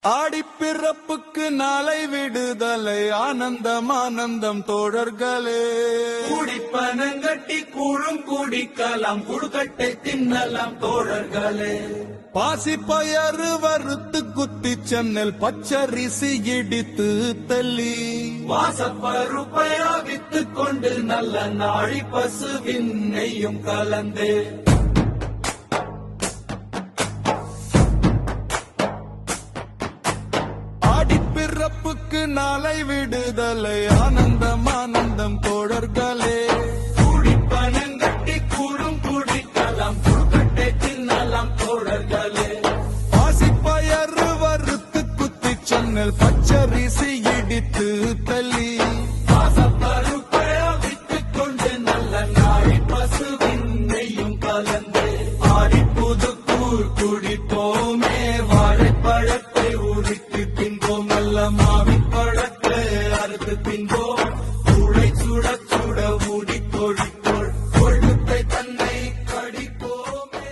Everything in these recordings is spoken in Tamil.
ஆடிப்பிறப்புக்கு நாளை விடுதலை ஆனந்தம் ஆனந்தம் தோழர்களே. குடிப்பனங்கட்டி கூழும் குடிக்கலாம் குடுக்கட்டை தின்னலாம் தோழர்களே. பாசி பயறு வறுத்து குத்தி சென்னல் பச்சரிசி இடித்து தள்ளி வாசப்பருப்பையா வித்து கொண்டு நல்ல நாழி பசுவின் நெய்யும் கலந்து ஆடிப்பிறப்புக்கு நாளை விடுதலை ஆனந்தம் ஆனந்தம் தோழர்களே. குடிப்பனங்கட்டி கூழும் குடிக்கலாம் குடுக்கட்டை தின்னலாம் தோழர்களே. பாசி பயறு வறுத்து குத்தி சென்னல் பச்சரிசி இடித்து தள்ளி வாசப்பருப்பையா வித்து கொண்டு நல்ல நாழி பசுவின் நெய்யும் கலந்து ஆடிப்புது கூழ் குடிப்போமே. வாழைப்பழத்தை உரித்து தின்போம் நல்ல மாவின் பழத்தை அறுத்து தின்போம். உழை சுட சுட ஊடி கொழிப்போள் கொழுத்தை தன்னை கடிப்போமே.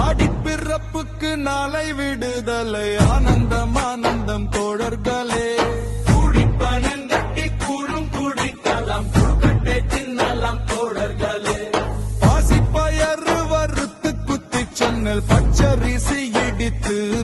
ஆடிப்பிறப்புக்கு நாளை விடுதலை ஆனந்தம் ஆனந்தம் தோழர்களே. குடிப்பன